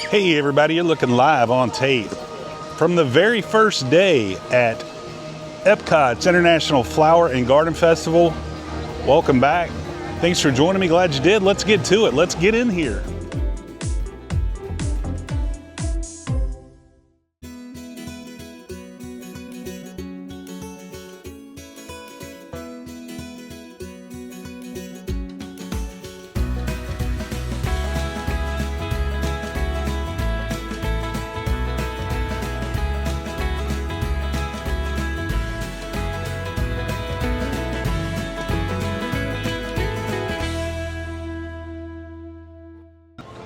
Hey everybody, you're looking live on tape from the very first day at EPCOT's International Flower and Garden Festival. Welcome back. Thanks for joining me. Glad you did. Let's get to it. Let's get in here.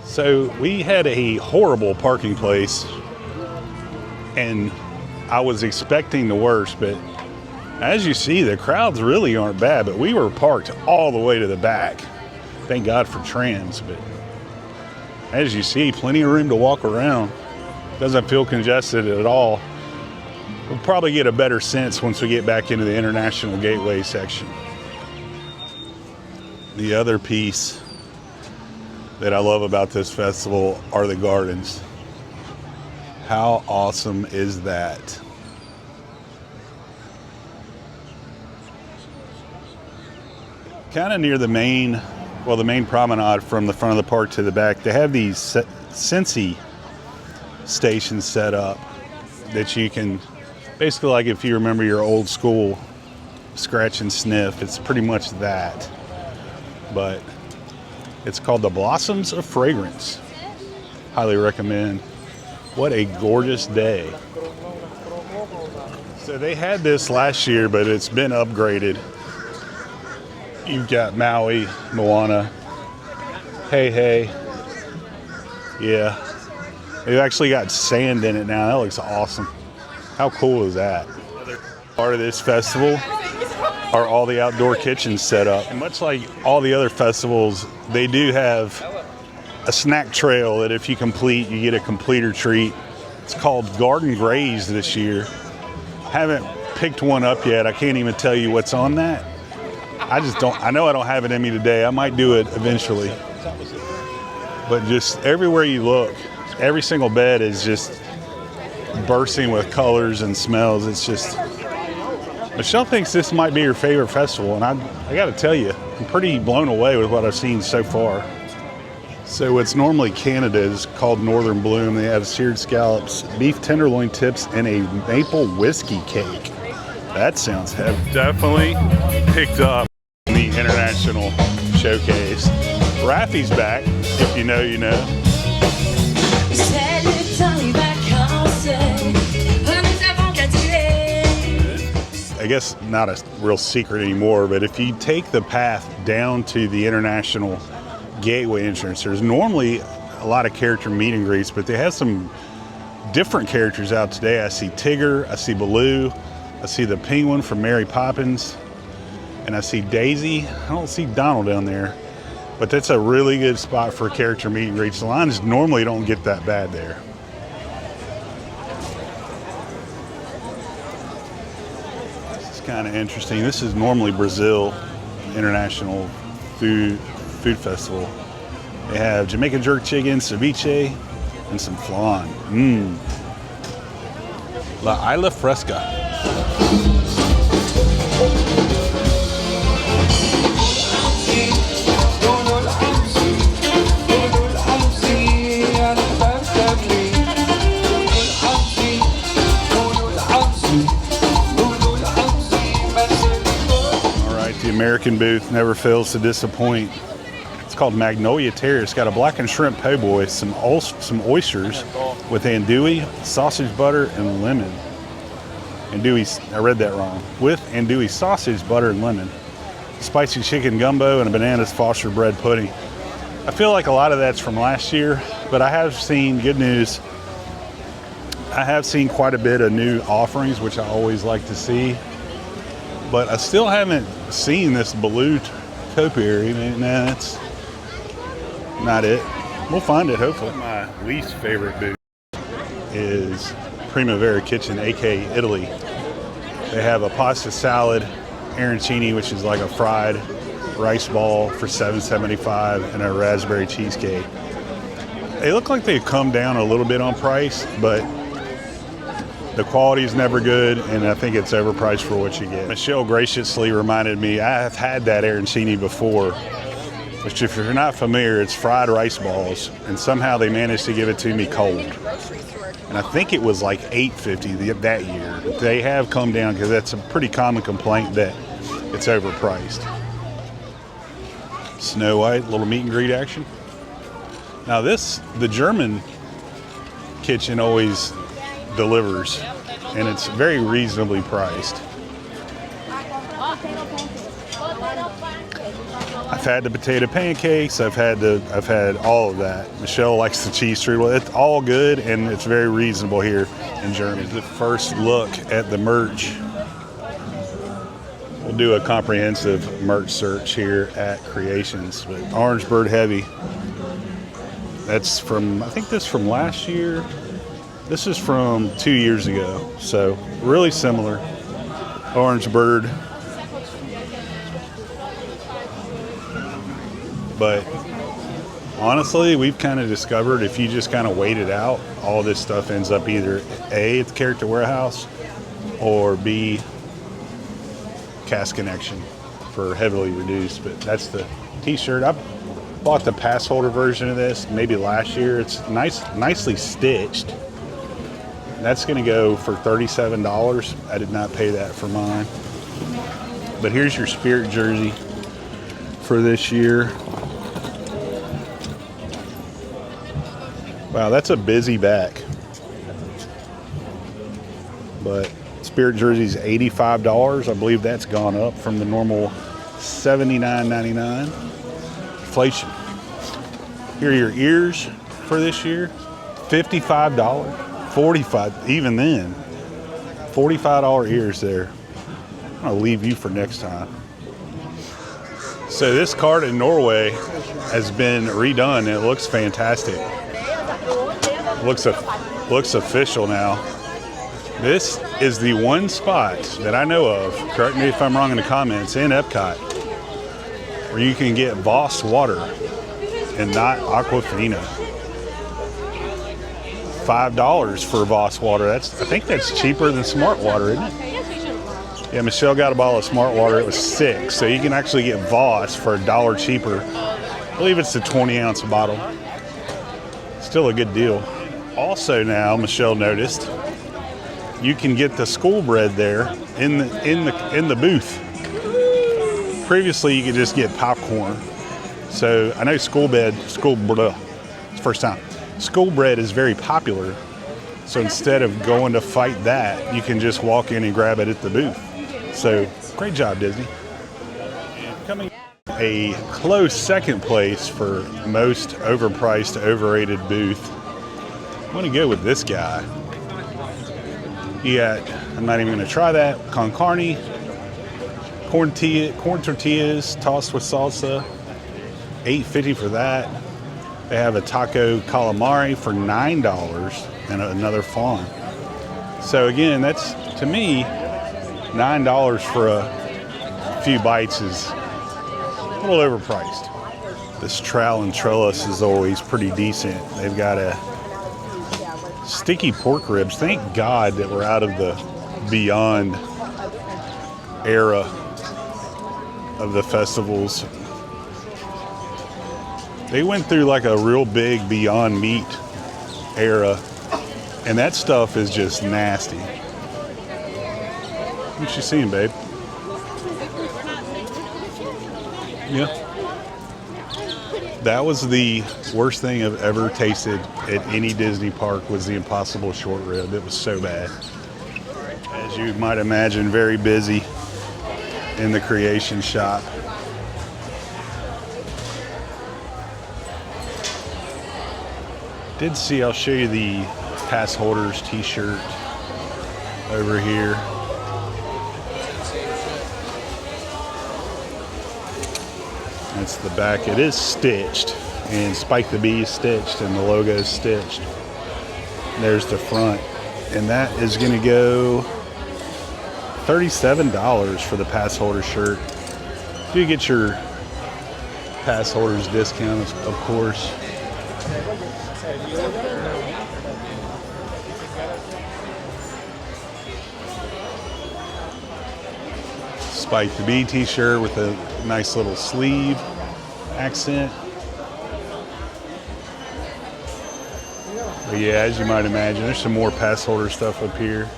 So we had a horrible parking place and I was expecting the worst, but as you see, the crowds really aren't bad, but we were parked all the way to the back. Thank God for trams, but as you see, plenty of room to walk around. Doesn't feel congested at all. We'll probably get a better sense once we get back into the International Gateway section. The other piece that I love about this festival are the gardens. How awesome is that? Kind of near the main promenade from the front of the park to the back, they have these Scentsy stations set up that you can, basically like if you remember your old school scratch and sniff, it's pretty much that. But it's called the Blossoms of Fragrance. Highly recommend. What a gorgeous day. So they had this last year, but it's been upgraded. You've got Maui, Moana, Hey Hey. Yeah. They've actually got sand in it now. That looks awesome. How cool is that? Part of this festival are all the outdoor kitchens set up. And much like all the other festivals, they do have a snack trail that if you complete, you get a completer treat. It's called Garden Graze this year. Haven't picked one up yet. I can't even tell you what's on that. I know I don't have it in me today. I might do it eventually. But just everywhere you look, every single bed is just bursting with colors and smells. It's just, Michelle thinks this might be her favorite festival, and I got to tell you, I'm pretty blown away with what I've seen so far. So what's normally Canada is called Northern Bloom. They have seared scallops, beef tenderloin tips, and a maple whiskey cake. That sounds heavy. Definitely picked up in the International Showcase. Raffy's back. If you know, you know. I guess not a real secret anymore, but if you take the path down to the International Gateway entrance, there's normally a lot of character meet and greets, but they have some different characters out today. I see Tigger, I see Baloo, I see the penguin from Mary Poppins, and I see Daisy. I don't see Donald down there, but that's a really good spot for character meet and greets. The lines normally don't get that bad there. Kind of interesting. This is normally Brazil International Food Festival. They have Jamaican jerk chicken, ceviche, and some flan. La Isla Fresca. American booth never fails to disappoint. It's called Magnolia Terrace. It's got a blackened shrimp po' boy, some oysters with andouille, sausage butter, and lemon. Andouille, I read that wrong. With andouille sausage, butter, and lemon. Spicy chicken gumbo and a bananas Foster bread pudding. I feel like a lot of that's from last year, but I have seen, good news, I have seen quite a bit of new offerings, which I always like to see. But I still haven't seen this Baloo topiary. Nah, that's not it. We'll find it, hopefully. My least favorite booth is Primavera Kitchen, aka Italy. They have a pasta salad, arancini, which is like a fried rice ball for $7.75, and a raspberry cheesecake. They look like they've come down a little bit on price, but the quality is never good, and I think it's overpriced for what you get. Michelle graciously reminded me I have had that arancini before, which if you're not familiar, it's fried rice balls, and somehow they managed to give it to me cold. And I think it was like $8.50 that year. They have come down because that's a pretty common complaint that it's overpriced. Snow White, little meet and greet action. Now the German kitchen always delivers, and it's very reasonably priced. I've had the potato pancakes. I've had all of that. Michelle likes the cheese strudel. It's all good, and it's very reasonable here in Germany. The first look at the merch. We'll do a comprehensive merch search here at Creations. But Orange Bird Heavy. That's from, I think this is from last year. This is from 2 years ago. So really similar. Orange Bird. But honestly, we've kind of discovered if you just kind of wait it out, all this stuff ends up either A, at the Character Warehouse, or B, Cast Connection for heavily reduced. But that's the t-shirt. I bought the pass holder version of this maybe last year. It's nicely stitched. That's going to go for $37. I did not pay that for mine. But here's your Spirit jersey for this year. Wow, that's a busy back. But Spirit jersey's $85. I believe that's gone up from the normal $79.99. Inflation. Here are your ears for this year. $55. $45. Even then, $45 ears there. I'm gonna leave you for next time. So this cart in Norway has been redone, and it looks fantastic. Looks official now. This is the one spot that I know of, correct me if I'm wrong in the comments, in EPCOT, where you can get Voss water and not Aquafina. $5 for Voss water. I think that's cheaper than Smart Water, isn't it? Yeah, Michelle got a bottle of Smart Water. It was $6, so you can actually get Voss for $1 cheaper. I believe it's the 20-ounce bottle. Still a good deal. Also now, Michelle noticed, you can get the school bread there in the booth. Previously, you could just get popcorn. So I know school bread is very popular. So instead of going to fight that, you can just walk in and grab it at the booth. So great job, Disney. Coming a close second place for most overpriced, overrated booth. I'm going to go with this guy. I'm not even going to try that. Con carne, corn tortillas tossed with salsa, $8.50 for that. They have a taco calamari for $9 and another flan. So again, that's, to me, $9 for a few bites is a little overpriced. This trowel and trellis is always pretty decent. They've got a sticky pork ribs. Thank God that we're out of the Beyond era of the festivals. They went through like a real big Beyond Meat era, and that stuff is just nasty. What you seeing, babe? Yeah. That was the worst thing I've ever tasted at any Disney park, was the Impossible Short Rib. It was so bad. As you might imagine, very busy in the Creation shop. Did see, I'll show you the pass holders t-shirt over here. That's the back. It is stitched, and Spike the Bee is stitched, and the logo is stitched. There's the front, and that is going to go $37 for the pass holder shirt. Do get your pass holders discount, of course. Spike the Bee t-shirt with a nice little sleeve accent. But yeah, as you might imagine, there's some more pass holder stuff up here.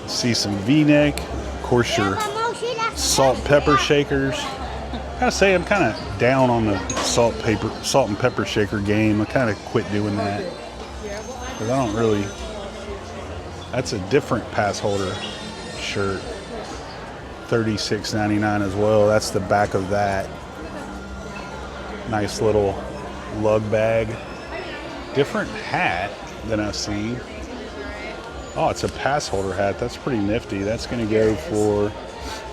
See some V-neck. Of course, your salt pepper shakers. I gotta say, I'm kind of down on the salt and pepper shaker game. I kind of quit doing that because I don't really. That's a different pass holder shirt. $36.99 as well. That's the back of that. Nice little lug bag. Different hat than I've seen. Oh, it's a pass holder hat. That's pretty nifty. That's going to go for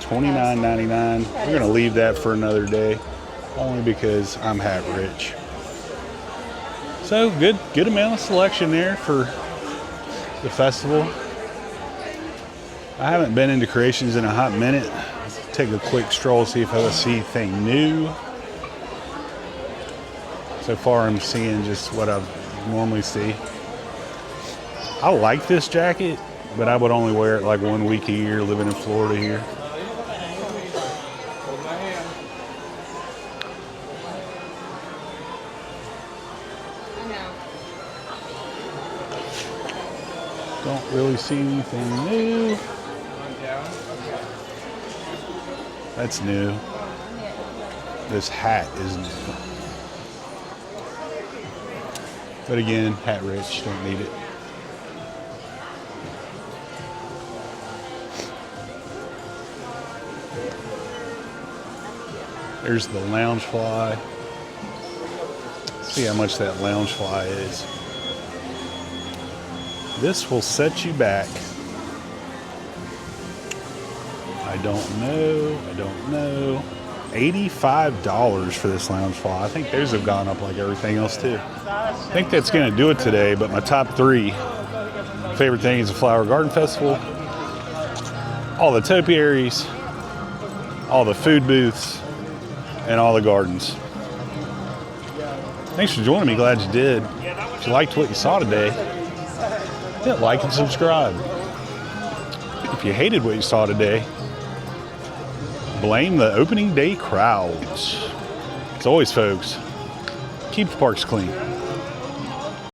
$29.99. We're going to leave that for another day, only because I'm hat rich. So good amount of selection there for the festival. I haven't been into Creations in a hot minute. Let's take a quick stroll, see if I see anything new. So far, I'm seeing just what I normally see. I like this jacket, but I would only wear it like 1 week a year living in Florida here. Don't really see anything new. That's new. This hat is new. But again, hat rich, don't need it. There's the Loungefly. See how much that Loungefly is. This will set you back. I don't know. $85 for this Loungefly. I think theirs have gone up like everything else too. I think that's going to do it today, but my top 3 favorite things: the Flower Garden Festival, all the topiaries, all the food booths, and all the gardens. Thanks for joining me. Glad you did. If you liked what you saw today, hit like and subscribe. If you hated what you saw today, blame the opening day crowds. As always, folks, keep the parks clean.